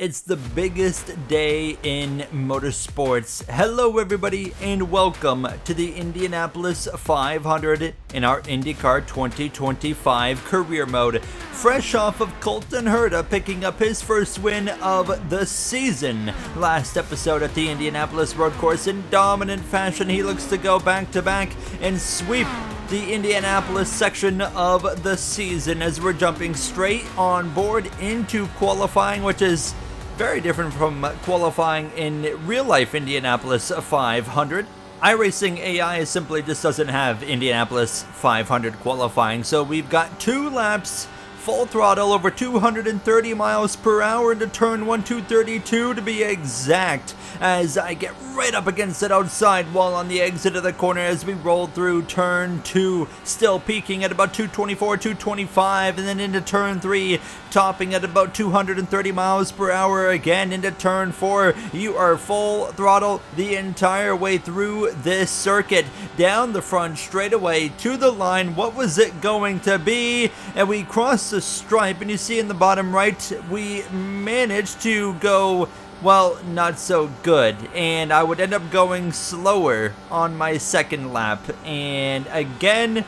It's the biggest day in motorsports. Hello everybody and welcome to the Indianapolis 500 in our IndyCar 2025 career mode. Fresh off of Colton Herta picking up his first win of the season. Last episode at the Indianapolis road course, in dominant fashion he looks to go back to back and sweep the Indianapolis section of the season as we're jumping straight on board into qualifying, which is very different from qualifying in real life Indianapolis 500. iRacing AI simply just doesn't have Indianapolis 500 qualifying, so we've got 2 laps full throttle over 230 miles per hour into turn 1, 232 to be exact, as I get right up against that outside wall on the exit of the corner as we roll through turn 2, still peaking at about 224, 225, and then into turn 3, topping at about 230 miles per hour again into turn 4. You are full throttle the entire way through this circuit, down the front straightaway to the line. What was it going to be? And we cross the stripe, and you see in the bottom right, we managed to go, well, not so good, and I would end up going slower on my second lap, and again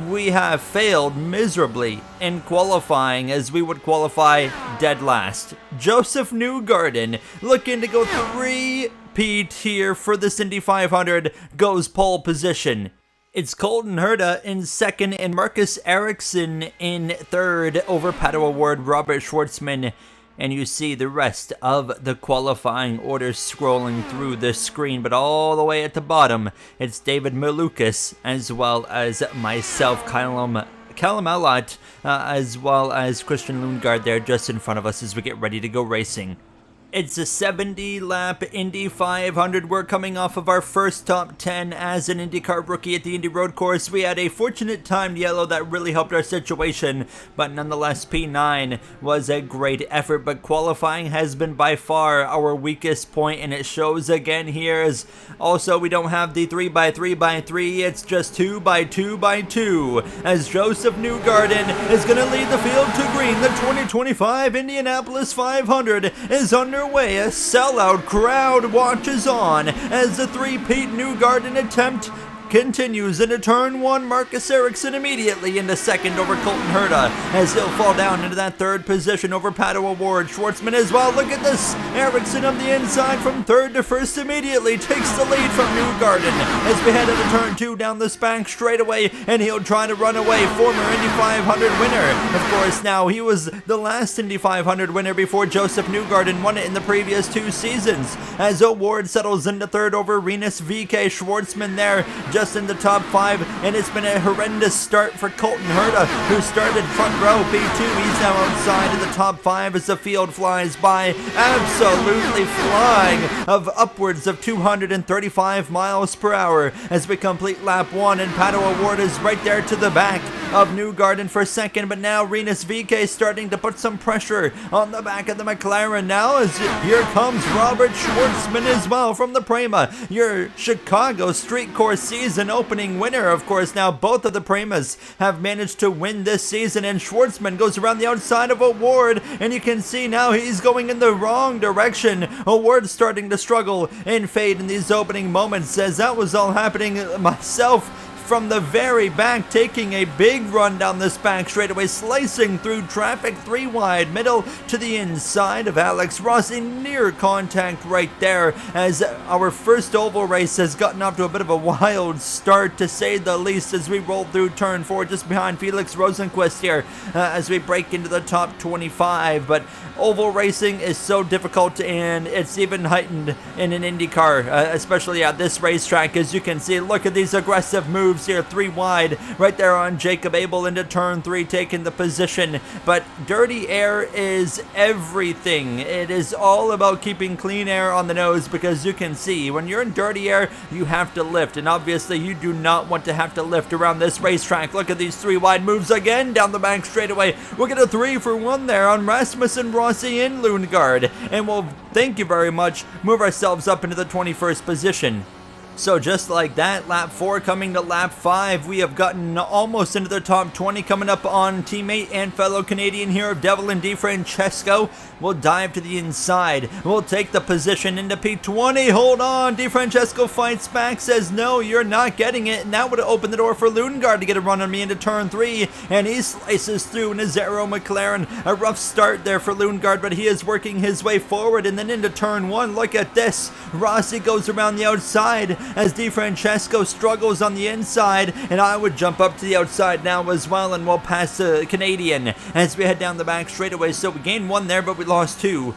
we have failed miserably in qualifying, as we would qualify dead last. Joseph Newgarden, looking to go 3-peat here for this Indy 500, goes pole position. It's Colton Herta in second and Marcus Ericsson in third over Pato Award Robert Schwartzman. And you see the rest of the qualifying order scrolling through the screen, but all the way at the bottom, it's David Malukas, as well as myself, Callum Elliott, as well as Christian Lundgaard there just in front of us as we get ready to go racing. It's a 70-lap Indy 500. We're coming off of our first top 10 as an IndyCar rookie at the Indy road course. We had a fortunate timed yellow that really helped our situation, but nonetheless P9 was a great effort. But qualifying has been by far our weakest point, and it shows again here, as also we don't have the 3x3x3, it's just 2x2x2, as Joseph Newgarden is going to lead the field to green. The 2025 Indianapolis 500 is underway. A sellout crowd watches on as the 3-peat Newgarden attempt continues into turn 1. Marcus Ericsson immediately into second over Colton Herta, as he'll fall down into that third position over Pato Award. Schwartzman as well. Look at this. Ericsson on the inside from third to first immediately takes the lead from Newgarden as we head into turn 2 down the spank straightaway, and he'll try to run away. Former Indy 500 winner. Of course, now he was the last Indy 500 winner before Joseph Newgarden won it in the previous 2 seasons, as Award settles into third over Rinus VK. Schwartzman there just in the top 5, and it's been a horrendous start for Colton Herta, who started front row P2. He's now outside of the top 5 as the field flies by, absolutely flying of upwards of 235 miles per hour as we complete lap 1, and Pato Award is right there to the back of Newgarden for second. But now Rinus VK starting to put some pressure on the back of the McLaren now, as here comes Robert Schwartzman as well from the Prema, your Chicago street course season opening winner. Of course, now both of the Premas have managed to win this season, and Schwartzman goes around the outside of Award, and you can see now he's going in the wrong direction. Award starting to struggle and fade in these opening moments, as that was all happening myself from the very back, taking a big run down this back straightaway, slicing through traffic 3 wide, middle to the inside of Alex Rossi, near contact right there, as our first oval race has gotten off to a bit of a wild start, to say the least, as we roll through turn 4 just behind Felix Rosenqvist here, as we break into the top 25. But oval racing is so difficult, and it's even heightened in an IndyCar, especially at this racetrack. As you can see, look at these aggressive moves here, 3 wide right there on Jacob Abel into turn 3, taking the position. But dirty air is everything. It is all about keeping clean air on the nose, because you can see when you're in dirty air you have to lift, and obviously you do not want to have to lift around this racetrack. Look at these 3 wide moves again down the bank straightaway. We'll get a 3 for 1 there on Rasmussen, Rossi and Lundgaard, and we'll, thank you very much, move ourselves up into the 21st position. So just like that, lap 4 coming to lap 5, we have gotten almost into the top 20, coming up on teammate and fellow Canadian hero Devlin DiFrancesco. We'll dive to the inside. We'll take the position into P20. Hold on. DiFrancesco fights back, says, no, you're not getting it. And that would have opened the door for Lundgaard to get a run on me into turn 3. And he slices through in a Zero McLaren. A rough start there for Lundgaard, but he is working his way forward. And then into turn 1. Look at this. Rossi goes around the outside as DiFrancesco struggles on the inside, and I would jump up to the outside now as well, and we'll pass the Canadian as we head down the back straightaway. So we gained 1 there, but we lost 2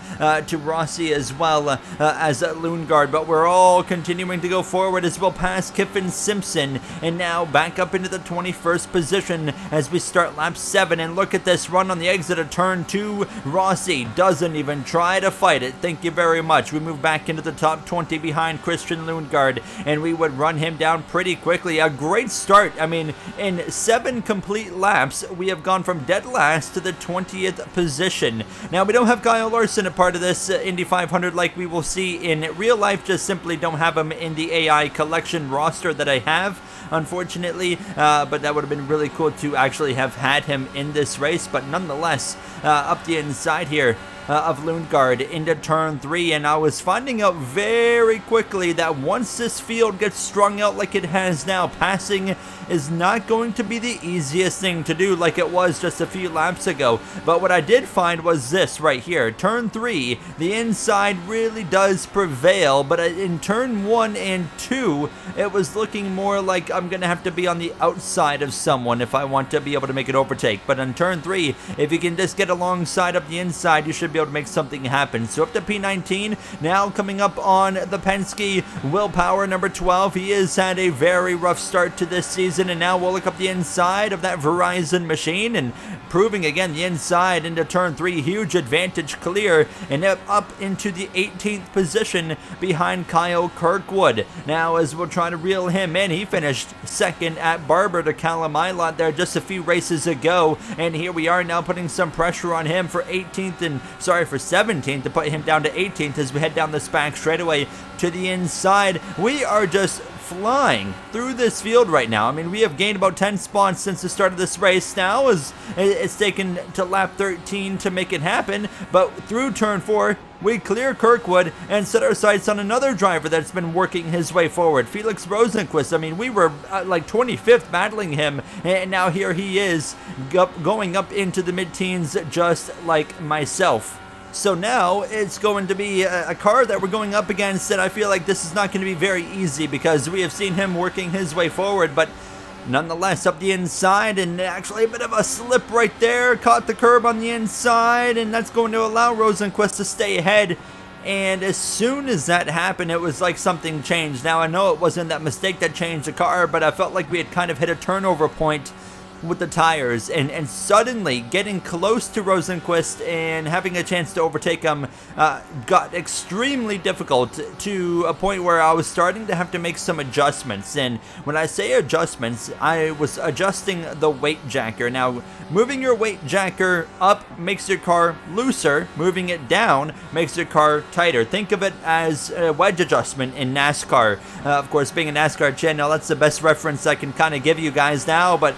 to Rossi as well as Lundgaard, but we're all continuing to go forward as we'll pass Kiffin Simpson, and now back up into the 21st position as we start lap 7. And look at this run on the exit of turn 2. Rossi doesn't even try to fight it. Thank you very much. We move back into the top 20 behind Christian Lundgaard, and we would run him down pretty quickly. A great start. I mean, in 7 complete laps, we have gone from dead last to the 20th position. Now, we don't have Kyle Larson a part of this Indy 500 like we will see in real life. Just simply don't have him in the AI collection roster that I have, unfortunately, but that would have been really cool to actually have had him in this race. But nonetheless, up the inside here of Lundgaard into turn 3, and I was finding out very quickly that once this field gets strung out like it has now, passing is not going to be the easiest thing to do like it was just a few laps ago. But what I did find was this right here. Turn 3, the inside really does prevail, but in turn 1 and 2, it was looking more like I'm going to have to be on the outside of someone if I want to be able to make an overtake. But on turn 3, if you can just get alongside up the inside, you should be able to make something happen. So up to P19, now coming up on the Penske, Willpower number 12. He has had a very rough start to this season, and now we'll look up the inside of that Verizon machine and proving again the inside into turn 3. Huge advantage clear, and up into the 18th position behind Kyle Kirkwood. Now as we'll try to reel him in, he finished second at Barber to Callum Ilott there just a few races ago, and here we are now putting some pressure on him for 17th to put him down to 18th as we head down this back straightaway to the inside. We are just flying through this field right now. I mean, we have gained about 10 spots since the start of this race now, as it's taken to lap 13 to make it happen, but through turn 4, we clear Kirkwood and set our sights on another driver that's been working his way forward, Felix Rosenqvist. I mean, we were like 25th battling him, and now here he is going up into the mid-teens just like myself. So now it's going to be a car that we're going up against, and I feel like this is not going to be very easy because we have seen him working his way forward, but nonetheless up the inside, and actually a bit of a slip right there, caught the curb on the inside, and that's going to allow Rosenqvist to stay ahead. And as soon as that happened, it was like something changed. Now I know it wasn't that mistake that changed the car, but I felt like we had kind of hit a turnover point with the tires, and suddenly getting close to Rosenqvist and having a chance to overtake him got extremely difficult, to a point where I was starting to have to make some adjustments. And when I say adjustments, I was adjusting the weight jacker. Now, moving your weight jacker up makes your car looser, moving it down makes your car tighter. Think of it as a wedge adjustment in NASCAR. Of course, being a NASCAR channel, that's the best reference I can kind of give you guys now, but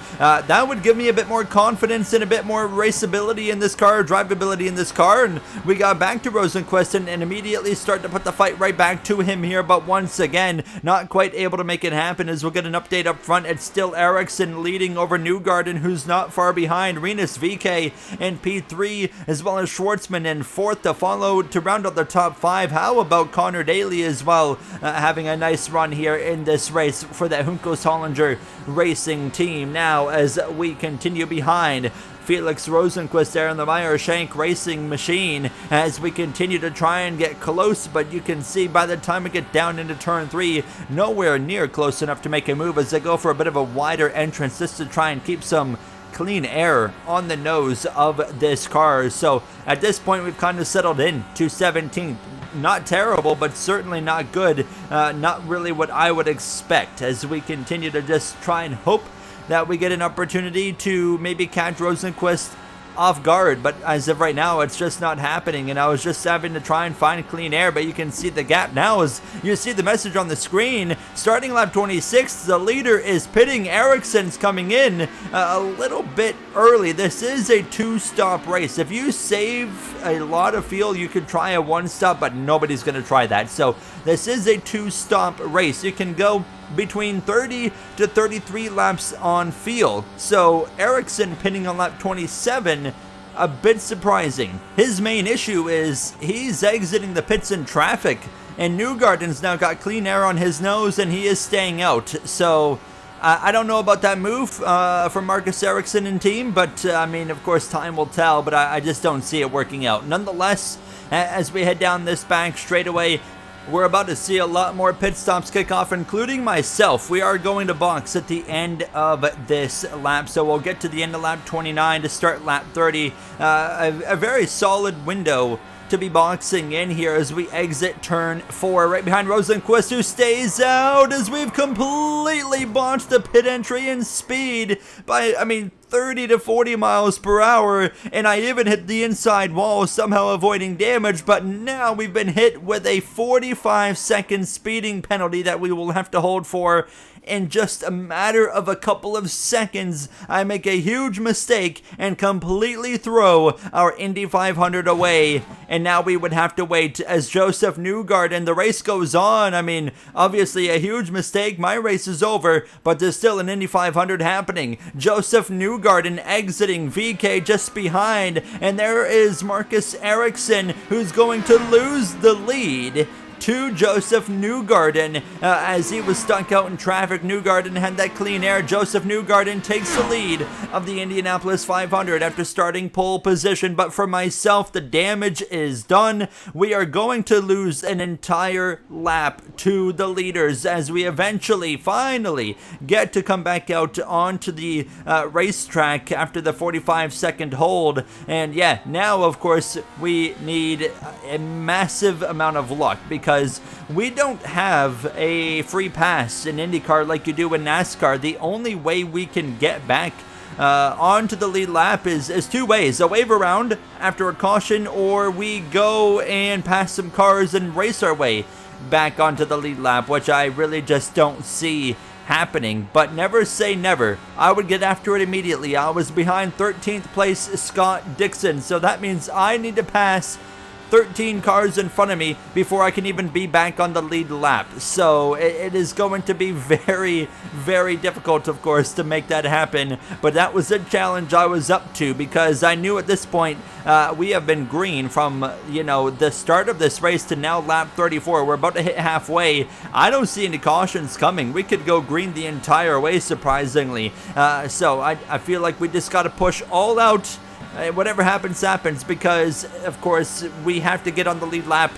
that would give me a bit more confidence and a bit more raceability in this car, drivability in this car. And we got back to Rosenqvist and immediately start to put the fight right back to him here, but once again, not quite able to make it happen. As we'll get an update up front, it's still Ericsson leading over Newgarden, who's not far behind. Rinus VK in P3, as well as Schwartzman in 4th to follow to round out the top 5. How about Connor Daly as well, having a nice run here in this race for the Juncos Hollinger Racing team. Now as we continue behind Felix Rosenqvist there in the Meyer Shank Racing machine, as we continue to try and get close, but you can see by the time we get down into turn 3, nowhere near close enough to make a move, as they go for a bit of a wider entrance just to try and keep some clean air on the nose of this car. So at this point, we've kind of settled in to 17th. Not terrible, but certainly not good. Not really what I would expect, as we continue to just try and hope that we get an opportunity to maybe catch Rosenqvist off guard, but as of right now, it's just not happening, and I was just having to try and find clean air, but you can see the gap now as you see the message on the screen. Starting lap 26, the leader is pitting. Ericsson's coming in a little bit early. This is a 2-stop race. If you save a lot of fuel, you could try a 1-stop, but nobody's going to try that. So this is a 2-stop race. You can go between 30 to 33 laps on field. So Ericsson pinning on lap 27, a bit surprising. His main issue is he's exiting the pits in traffic, and Newgarden's now got clean air on his nose and he is staying out. So I don't know about that move from Marcus Ericsson and team, but I mean, of course, time will tell, but I just don't see it working out. Nonetheless, as we head down this back straightaway, we're about to see a lot more pit stops kick off, including myself. We are going to box at the end of this lap, so we'll get to the end of lap 29 to start lap 30. A very solid window to be boxing in here as we exit turn 4, right behind Rosenquist, who stays out as we've completely botched the pit entry in speed by, 30 to 40 miles per hour, and I even hit the inside wall, somehow avoiding damage, but now we've been hit with a 45-second speeding penalty that we will have to hold for. In just a matter of a couple of seconds, I make a huge mistake and completely throw our Indy 500 away. And now we would have to wait as Joseph Newgarden, the race goes on. Obviously a huge mistake. My race is over, but there's still an Indy 500 happening. Joseph Newgarden exiting, VK just behind. And there is Marcus Ericsson, who's going to lose the lead to Joseph Newgarden as he was stuck out in traffic. Newgarden had that clean air. Joseph Newgarden takes the lead of the Indianapolis 500 after starting pole position, but for myself, the damage is done. We are going to lose an entire lap to the leaders as we eventually, finally, get to come back out onto the racetrack after the 45-second hold. And yeah, now, of course, we need a massive amount of luck because we don't have a free pass in IndyCar like you do in NASCAR. The only way we can get back onto the lead lap is two ways: a wave around after a caution, or we go and pass some cars and race our way back onto the lead lap, which I really just don't see happening. But never say never. I would get after it immediately. I was behind 13th place Scott Dixon, so that means I need to pass 13 cars in front of me before I can even be back on the lead lap. So it is going to be very, very difficult, of course, to make that happen. But that was a challenge I was up to because I knew at this point we have been green from, the start of this race to now lap 34. We're about to hit halfway. I don't see any cautions coming. We could go green the entire way, surprisingly. So I feel like we just got to push all out. Whatever happens, happens, because, of course, we have to get on the lead lap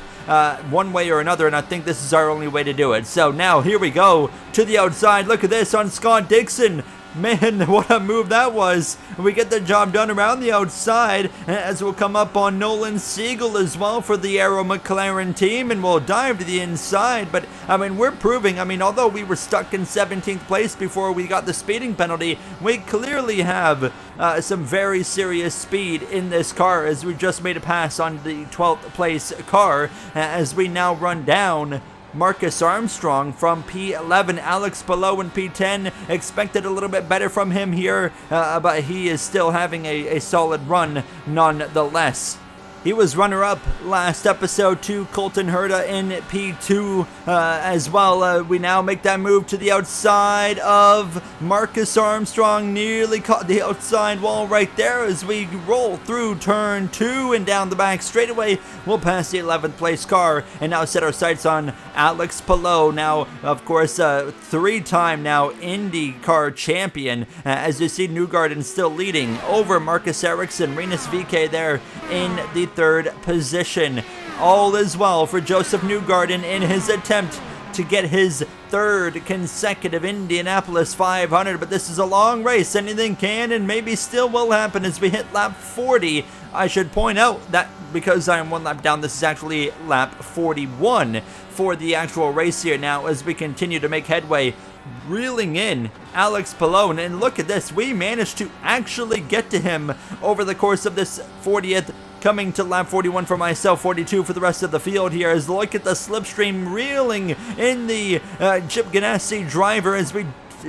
one way or another, and I think this is our only way to do it. So now, here we go to the outside. Look at this on Scott Dixon. Man, what a move that was. We get the job done around the outside, as we'll come up on Nolan Siegel as well for the Arrow McLaren team, and we'll dive to the inside. But, we're proving, although we were stuck in 17th place before we got the speeding penalty, we clearly have some very serious speed in this car, as we just made a pass on the 12th place car, as we now run down Marcus Armstrong from P11. Alex Palou in P10. Expected a little bit better from him here, but he is still having a solid run nonetheless. He was runner-up last episode to Colton Herta in P2 as well. We now make that move to the outside of Marcus Armstrong. Nearly caught the outside wall right there as we roll through turn 2 and down the back straightaway. We'll pass the 11th place car and now set our sights on Alex Palou. Now, of course, three-time now IndyCar champion. As you see, Newgarden still leading over Marcus Ericsson. Rinus VK there in the third position. All is well for Joseph Newgarden in his attempt to get his third consecutive Indianapolis 500, but this is a long race. Anything can and maybe still will happen as we hit lap 40. I should point out that because I am one lap down, this is actually lap 41 for the actual race here now as we continue to make headway reeling in Alex Palou. And look at this, we managed to actually get to him over the course of this 40th, coming to lap 41 for myself, 42 for the rest of the field here. As look at the slipstream reeling in the Chip Ganassi driver as we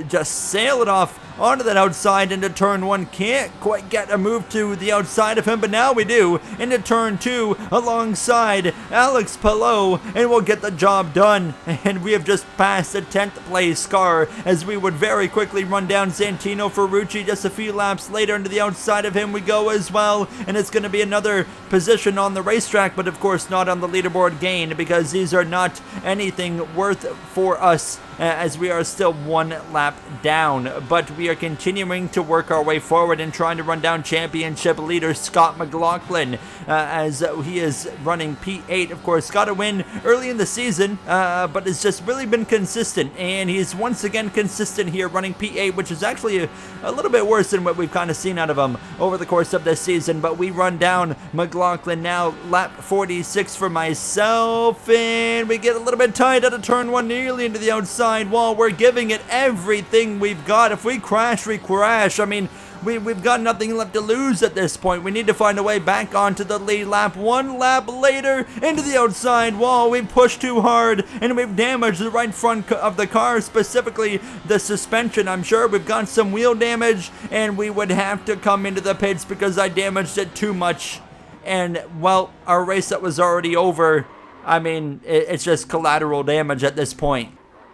just sail it off onto that outside into turn 1. Can't quite get a move to the outside of him, but now we do into turn 2 alongside Alex Palou, and we'll get the job done. And we have just passed the 10th place car as we would very quickly run down Santino Ferrucci. Just a few laps later into the outside of him we go as well, and it's going to be another position on the racetrack, but of course not on the leaderboard gain, because these are not anything worth for us as we are still 1 lap down. But we are continuing to work our way forward and trying to run down championship leader Scott McLaughlin as he is running P8. Of course, got a win early in the season, but has just really been consistent, and he's once again consistent here running P8, which is actually a little bit worse than what we've kind of seen out of him over the course of this season. But we run down McLaughlin now, lap 46 for myself, and we get a little bit tight out of turn 1, nearly into the outside wall. We're giving it everything we've got. If we crash, we crash. I mean, we've got nothing left to lose at this point. We need to find a way back onto the lead lap. 1 lap later, into the outside wall. We pushed too hard, and we've damaged the right front of the car, specifically the suspension. I'm sure we've got some wheel damage, and we would have to come into the pits because I damaged it too much. And, well, our race that was already over, I mean, it's just collateral damage at this point.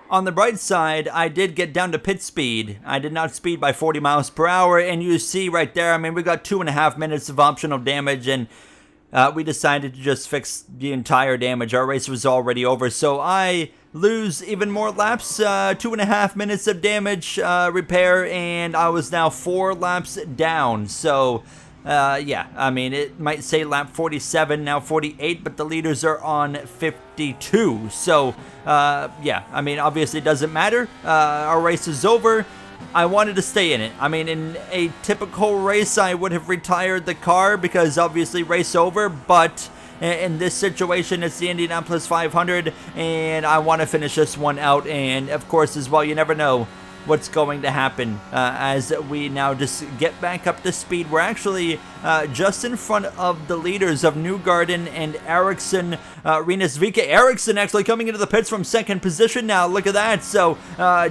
On the bright side, I did get down to pit speed. I did not speed by 40 miles per hour, and you see right there, I mean, we got 2.5 minutes of optional damage, and we decided to just fix the entire damage. Our race was already over, so I lose even more laps, 2.5 minutes of damage repair, and I was now 4 laps down. So yeah, I mean, it might say lap 47, now 48, but the leaders are on 52. So, yeah, I mean, obviously it doesn't matter. Our race is over. I wanted to stay in it. I mean, in a typical race, I would have retired the car because obviously race over, but in this situation, it's the Indianapolis 500, and I want to finish this one out. And of course, as well, you never know what's going to happen as we now just get back up to speed. We're actually just in front of the leaders of Newgarden and Ericsson, Rinus VeeKay. Ericsson actually coming into the pits from second position now. Look at that. So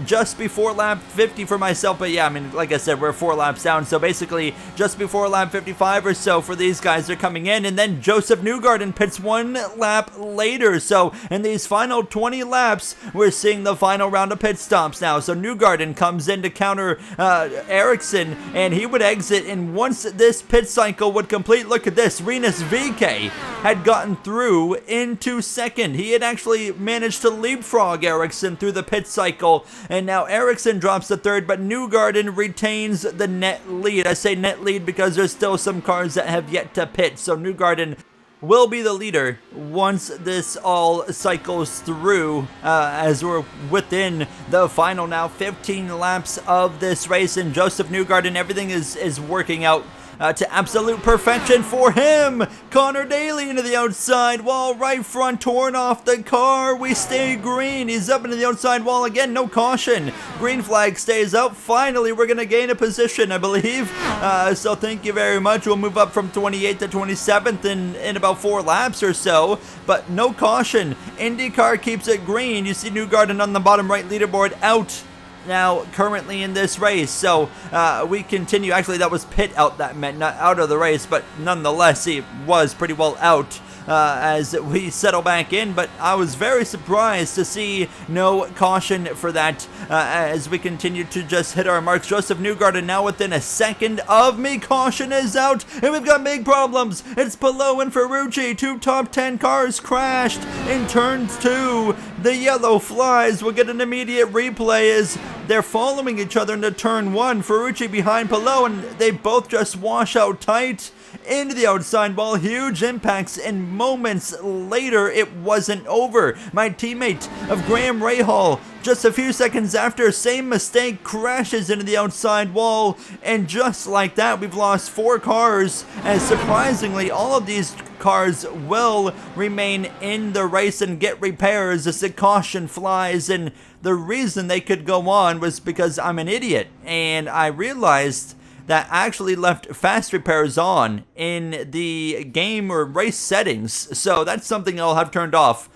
just before lap 50 for myself. But yeah, I mean, like I said, we're 4 laps down. So basically just before lap 55 or so for these guys, they're coming in. And then Joseph Newgarden pits 1 lap later. So in these final 20 laps, we're seeing the final round of pit stops now. So Newgarden comes in to counter Ericsson, and he would exit, and once this pit cycle would complete, look at this, Rinus VeeKay had gotten through into second. He had actually managed to leapfrog Ericsson through the pit cycle, and now Ericsson drops to third, but Newgarden retains the net lead. I say net lead because there's still some cars that have yet to pit, so Newgarden will be the leader once this all cycles through, as we're within the final now 15 laps of this race. And Joseph Newgarden, everything is working out to absolute perfection for him. Connor Daly into the outside wall, right front torn off the car. We stay green. He's up into the outside wall again. No caution. Green flag stays out. Finally, we're going to gain a position, I believe. So thank you very much. We'll move up from 28th to 27th in about 4 laps or so. But no caution. IndyCar keeps it green. You see Newgarden on the bottom right leaderboard out now currently in this race. So we continue. Actually, that was pit out, that meant not out of the race, but nonetheless he was pretty well out as we settle back in. But I was very surprised to see no caution for that as we continue to just hit our marks. Joseph Newgarden now within a second of me. Caution is out, and we've got big problems. It's Palou and Ferrucci. 2 top 10 cars crashed in turn 2. The yellow flies will get an immediate replay as they're following each other into turn 1. Ferrucci behind Palou, and they both just wash out tight into the outside wall. Huge impacts, and moments later it wasn't over. My teammate of Graham Rahal Just a few seconds after, same mistake, crashes into the outside wall, and just like that, we've lost 4 cars, and surprisingly, all of these cars will remain in the race and get repairs as the caution flies. And the reason they could go on was because I'm an idiot, and I realized that I actually left fast repairs on in the game or race settings, so that's something I'll have turned off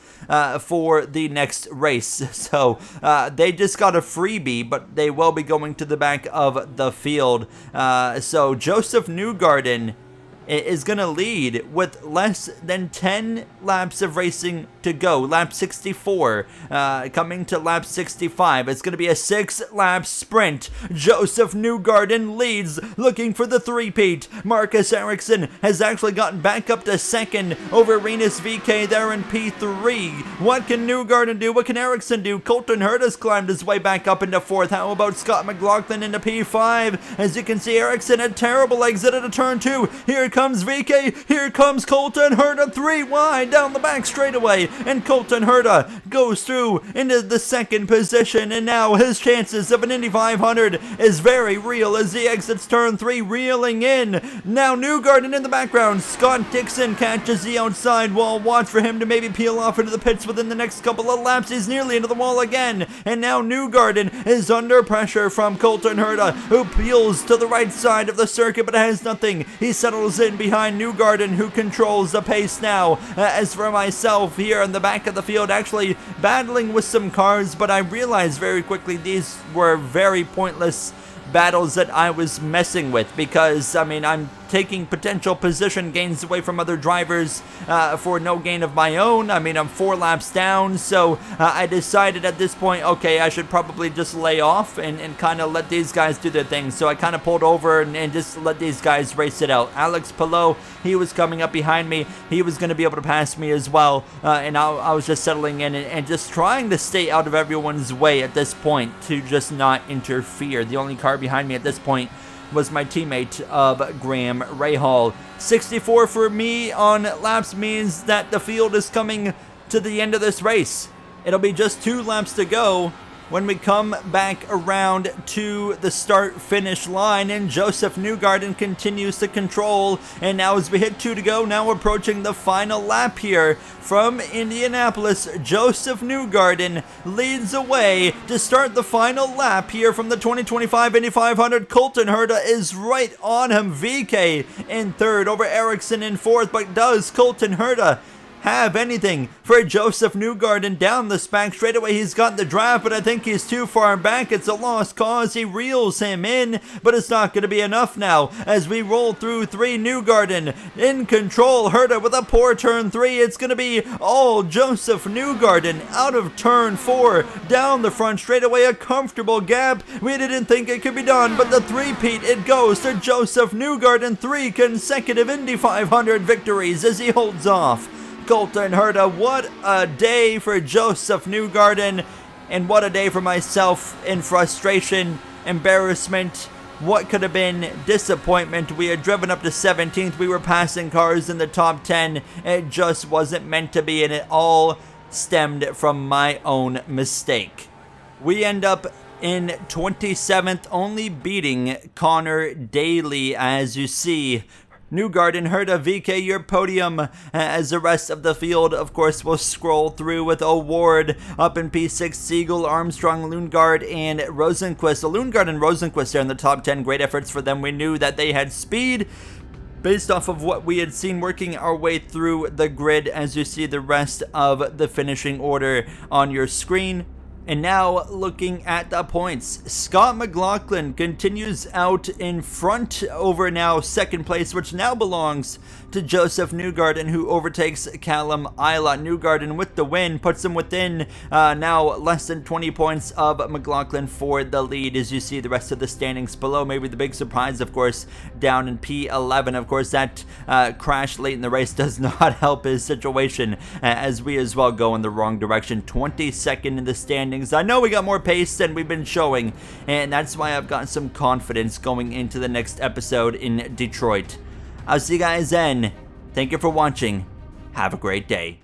for the next race. So they just got a freebie, but they will be going to the back of the field. So Joseph Newgarden is going to lead with less than 10 laps of racing to go. Lap 64, coming to lap 65. It's going to be a 6-lap sprint. Joseph Newgarden leads, looking for the three-peat. Marcus Ericsson has actually gotten back up to second over Rinus VeeKay there in P3. What can Newgarden do? What can Ericsson do? Colton Herta has climbed his way back up into 4th. How about Scott McLaughlin into P5? As you can see, Ericsson, a terrible exit at a turn 2. Here comes VeeKay, here comes Colton Herta, 3 wide down the back straightaway, and Colton Herta goes through into the 2nd position, and now his chances of an Indy 500 is very real as he exits turn 3, reeling in. Now Newgarden in the background, Scott Dixon catches the outside wall, watch for him to maybe peel off into the pits within the next couple of laps. He's nearly into the wall again, and now Newgarden is under pressure from Colton Herta, who peels to the right side of the circuit but has nothing. He settles in behind Newgarden, who controls the pace now. As for myself here in the back of the field, actually battling with some cars, but I realized very quickly these were very pointless battles that I was messing with, because I mean, I'm taking potential position gains away from other drivers for no gain of my own. I mean, I'm 4 laps down, so I decided at this point, okay, I should probably just lay off and kind of let these guys do their thing. So I kind of pulled over and just let these guys race it out. Alex Palou, he was coming up behind me. He was going to be able to pass me as well, and I was just settling in and just trying to stay out of everyone's way at this point to just not interfere. The only car behind me at this point was my teammate of Graham Rahal. 64 for me on laps means that the field is coming to the end of this race. It'll be just 2 laps to go when we come back around to the start-finish line, and Joseph Newgarden continues to control. And now as we hit 2 to go, now approaching the final lap here from Indianapolis, Joseph Newgarden leads away to start the final lap here from the 2025 Indy 500. Colton Herta is right on him. VeeKay in 3rd over Ericsson in 4th, but does Colton Herta have anything for Joseph Newgarden down the back straightaway? He's got the draft, but I think he's too far back. It's a lost cause. He reels him in, but it's not going to be enough now as we roll through 3. Newgarden in control. Herta with a poor turn 3. It's going to be all Joseph Newgarden out of turn 4 down the front straightaway. A comfortable gap. We didn't think it could be done, but the three-peat, it goes to Joseph Newgarden. 3 consecutive Indy 500 victories as he holds off Colton Herta. What a day for Joseph Newgarden, and what a day for myself in frustration, embarrassment, what could have been disappointment. We had driven up to 17th. We were passing cars in the top 10. It just wasn't meant to be, and it all stemmed from my own mistake. We end up in 27th, only beating Connor Daly, as you see. Newgarden, Herta, VeeKay, your podium, as the rest of the field, of course, will scroll through with O'Ward up in P6, Siegel, Armstrong, Lundgaard, and Rosenquist. Lundgaard and Rosenquist are in the top 10. Great efforts for them. We knew that they had speed based off of what we had seen working our way through the grid, as you see the rest of the finishing order on your screen. And now looking at the points, Scott McLaughlin continues out in front over now 2nd place, which now belongs to Joseph Newgarden, who overtakes Callum Ilott. Newgarden with the win puts him within now less than 20 points of McLaughlin for the lead. As you see the rest of the standings below, maybe the big surprise, of course, down in P11. Of course, that crash late in the race does not help his situation, as we as well go in the wrong direction. 22nd in the standings. I know we got more pace than we've been showing, and that's why I've got some confidence going into the next episode in Detroit. I'll see you guys then. Thank you for watching. Have a great day.